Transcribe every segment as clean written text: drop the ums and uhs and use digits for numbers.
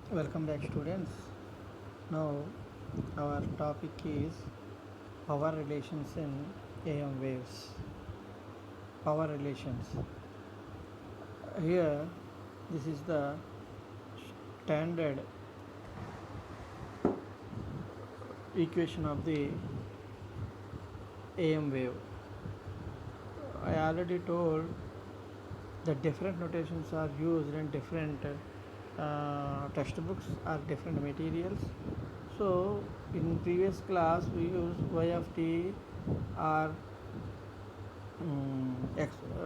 Welcome back, students. Now, our topic is power relations in AM waves. Power relations. Here, this is the standard equation of the AM wave. I already told that different notations are used in different textbooks or different materials. So, in previous class, we used y of t or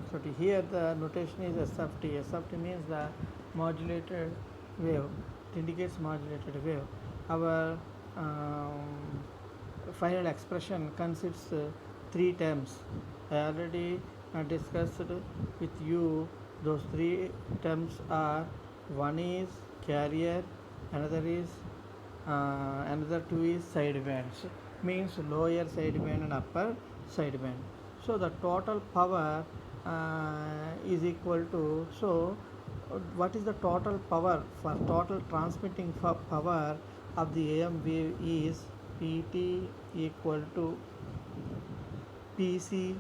sorry, here the notation is S of t. S of t means the modulated wave. It indicates modulated wave. Our final expression consists three terms. I already discussed with you those three terms are one is carrier, another is another two is sidebands, means lower sideband and upper sideband. So the total power is equal to, so what is the total power for total transmitting power of the AM wave is PT equal to PC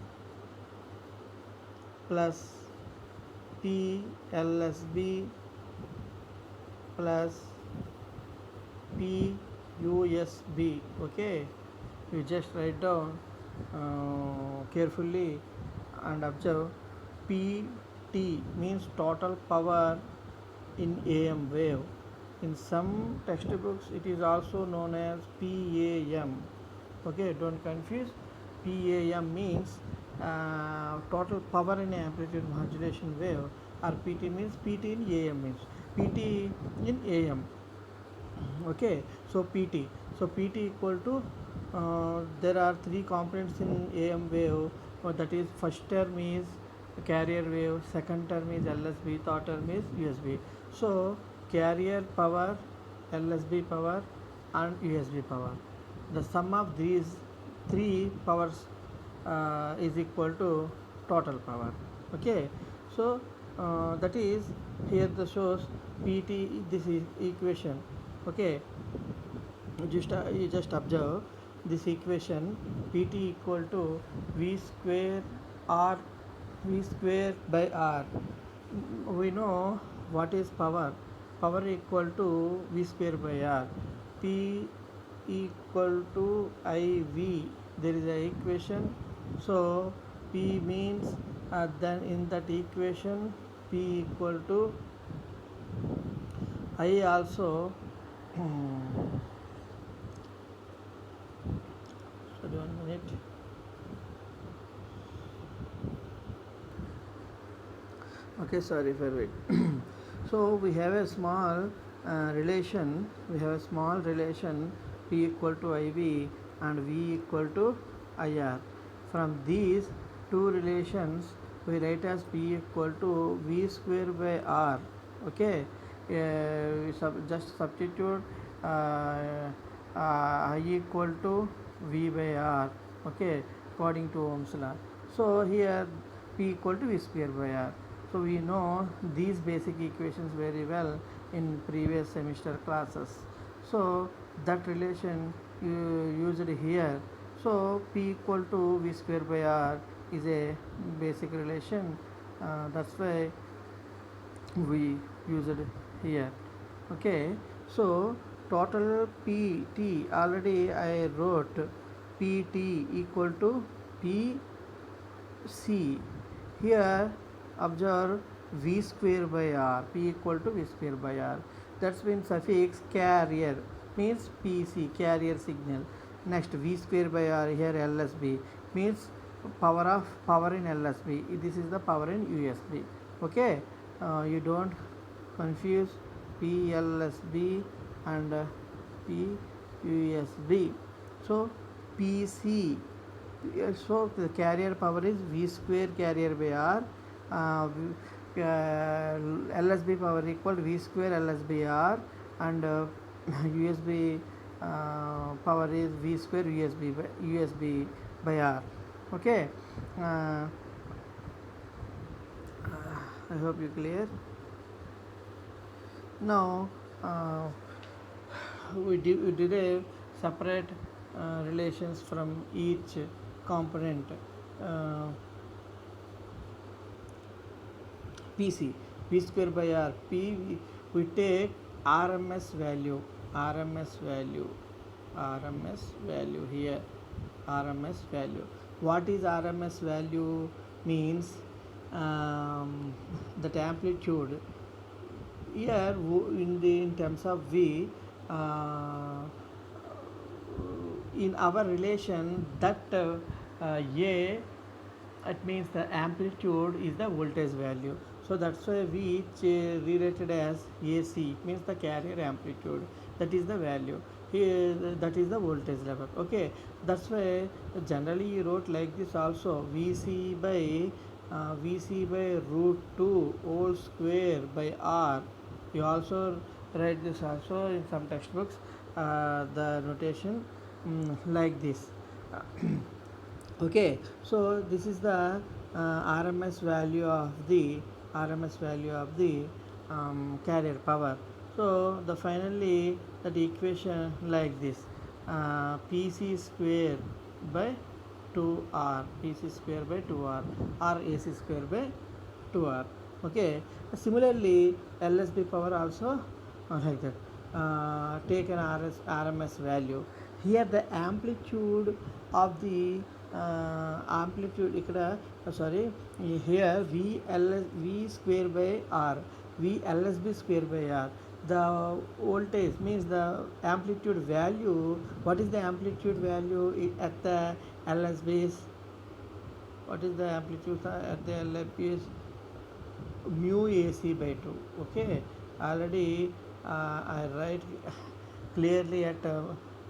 plus PLSB plus PUSB. Okay, you just write down carefully and observe. PT means total power in AM wave. In some textbooks, it is also known as PAM. Okay, don't confuse. PAM means total power in amplitude modulation wave, or PT means PT in AM means PT in AM. Okay, so PT equal to there are three components in AM wave, that is first term is carrier wave, second term is LSB, third term is USB. So carrier power, LSB power and USB power, the sum of these three powers is equal to total power. Okay, so that is here the shows PT, this is equation. Okay, you just observe this equation. PT equal to V square R, V square by R. We know what is power. Power equal to V square by R. P equal to IV. There is a equation. So P means then in that equation P equal to I also sorry, 1 minute. Okay, sorry for wait. So we have a small relation. We have a small relation P equal to IV and V equal to IR. From these two relations, we write as P equal to V square by R. Okay, just substitute I equal to V by R. Okay, according to Ohm's law. So here P equal to V square by R. So we know these basic equations very well in previous semester classes. So that relation you used here. So P equal to V square by R is a basic relation. That's why we use it here. Okay, so total PT already I wrote PT equal to PC. Here observe V square by R, P equal to V square by R. That's been suffix carrier means PC, carrier signal. Next V square by R, here LSB means power in LSB. This is the power in USB. Okay, you don't confuse PLSB and PUSB. So PC, so the carrier power is V square carrier by R. LSB power equal to V square LSB R, and USB power is V square USB by R. Okay, I hope you clear. Now uh, we derive separate relations from each component. uh, PC, P square by R. We take RMS value, RMS value, RMS value here, RMS value. What is RMS value? Means that amplitude. Here, in terms of V, uh, in our relation that A, it means the amplitude is the voltage value, so that's why we rerated as AC, means the carrier amplitude, that is the value here, that is the voltage level. Okay, that's why generally you wrote like this also, VC by root 2 whole square by R. You also write this also in some textbooks, the notation like this. Okay, so this is the RMS value of the carrier power. So the finally that equation like this, PC square by 2R, PC square by 2R, or AC square by 2R. Okay, similarly LSB power also like that. Take an RMS value. Here the amplitude of the amplitude ikkada, sorry, here V square by R, VLSB square by R. The voltage means the amplitude value. What is the amplitude value at the LSB? What is the amplitude at the LSB? Mu AC by 2. Okay, already I write clearly at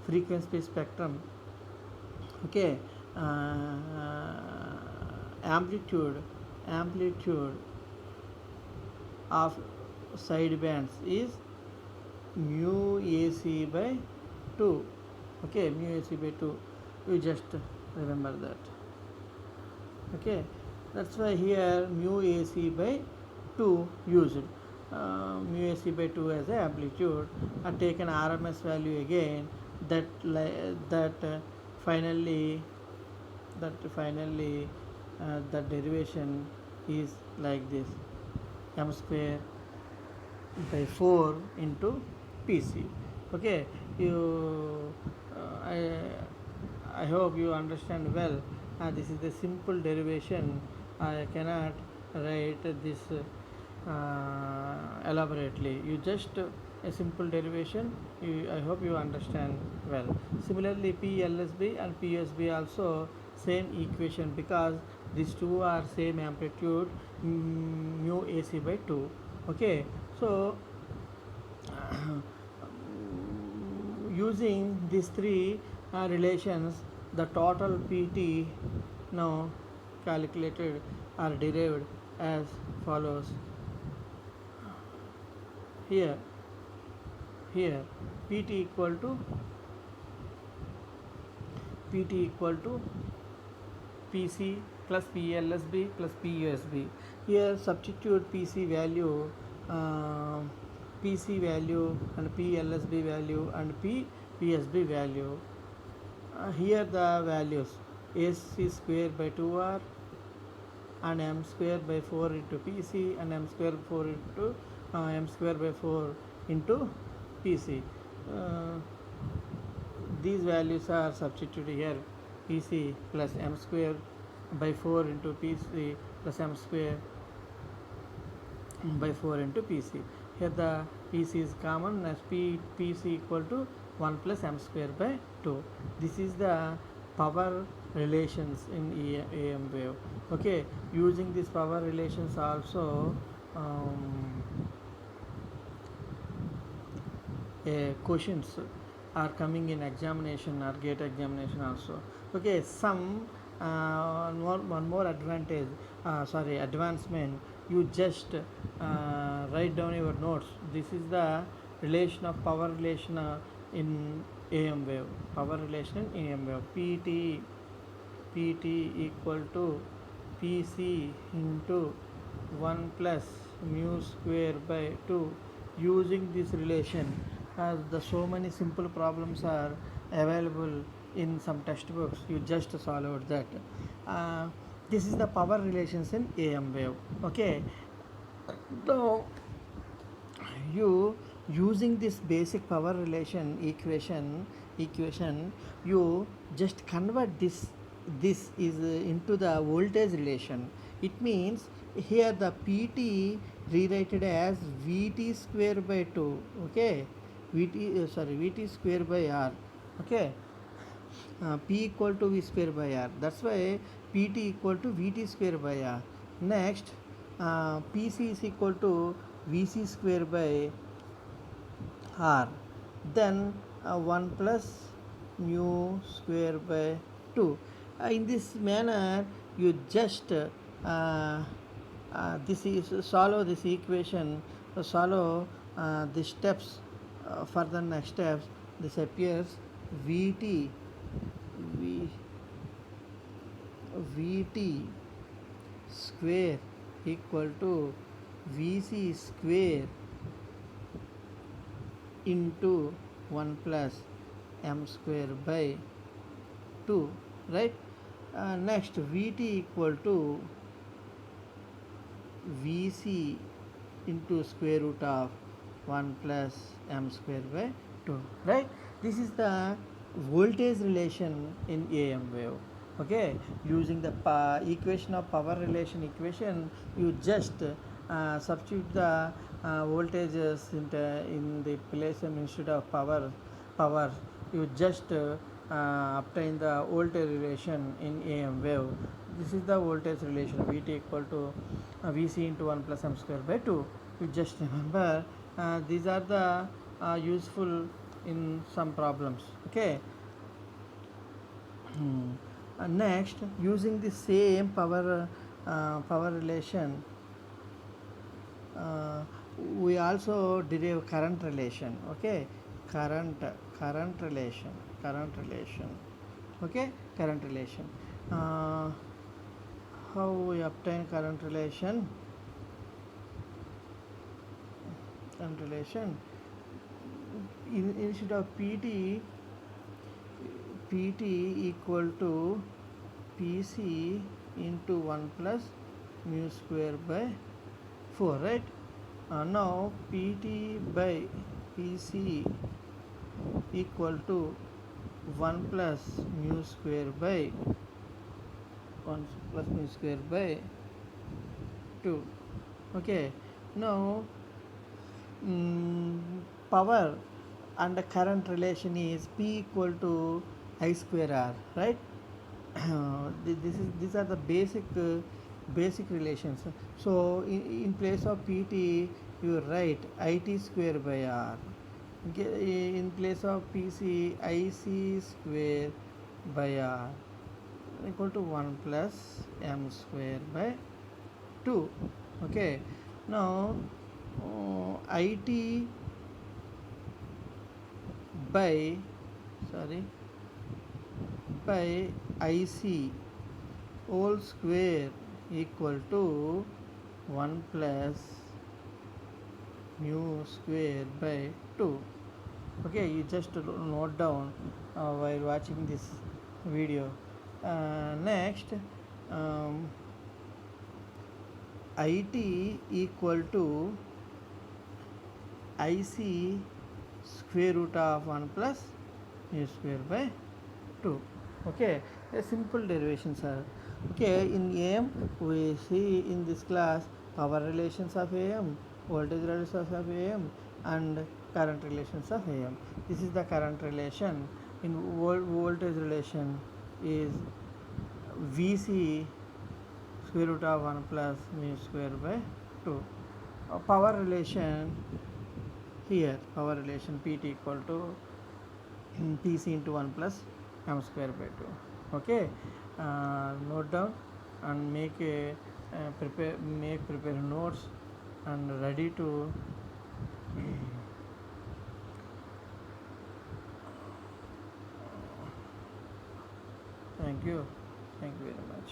frequency spectrum. Okay, amplitude of side bands is mu AC by 2. Okay, mu AC by 2, you just remember that. Okay, that's why here mu AC by 2 used, mu AC by 2 as a amplitude, and take an RMS value again, that finally the derivation is like this, m square by 4 into PC. Okay, you I hope you understand well. This is the simple derivation. I cannot write this elaborately. You just a simple derivation. I hope you understand well. Similarly, PLSB and PSB also same equation, because these two are same amplitude, mu AC by 2. Okay, so using these three relations, the total PT now calculated or derived as follows. Here PT equal to PC plus PLSB plus PUSB. Here substitute PC value, PC value and PLSB value and PSB value. Here the values AC square by 2R and m square by 4 into PC and m square by 4 into PC. These values are substituted here, PC plus m square by 4 into PC plus m square by 4 into PC. Here the PC is common, as PC equal to 1 plus m square by 2. This is the power relations in AM wave. Okay, using these power relations also questions are coming in examination or gate examination also. Okay, some one more advantage, advancement. You just write down your notes. This is the relation of power relation in AM wave. Power relation in AM wave. PT equal to PC into 1 plus mu square by 2 using this relation, as the so many simple problems are available in some textbooks. You just solve out that. uh, this is the power relations in am wave. Okay, now you using this basic power relation equation, you just convert this is into the voltage relation. It means here the pt rewritten as vt square by 2. Okay, vt square by r. Okay, p equal to v square by r. That's why pt equal to vt square by r. Next, pc is equal to vc square by r. Then 1 plus mu square by 2. In this manner, you just this is solve this equation, solve the steps. For the next steps, this appears vt v, vt square equal to vc square into 1 plus m square by 2, right? Next, vt equal to vc into square root of 1 plus m square by 2, right? This is the voltage relation in am wave. Okay, using the equation of power relation equation, you just substitute the voltages in the place and instead of power, you just obtain the voltage relation in am wave. This is the voltage relation vt equal to vc into 1 plus m square by 2. You just remember these are the useful in some problems. Okay. Next, using the same power relation, uh, we also derive current relation. Okay, current relation. Okay, current relation. How we obtain current relation? Instead of pt equal to pc into 1 plus mu square by 4, right? Now pt by pc equal to 1 plus mu square by 1 plus mu square by 2. Okay, now power and the current relation is p equal to I square r, right? These are the basic relations. So in place of pt, you write it square by r. In place of pc, ic square by r equal to 1 plus m square by 2. Okay, now it by ic whole square equal to 1 plus mu square by 2. Okay, you just note down while watching this video. Next, it equal to ic square root of 1 plus mu square by 2. Okay, a simple derivation, sir. Okay, in am we see in this class power relations of am, voltage relations of am, and current relations of am. This is the current relation. In voltage relation is vc square root of 1 plus mu square by 2. Power relation, here power relation pt equal to pc into 1 plus m square by 2. Okay, note down and prepare notes and ready to thank you very much.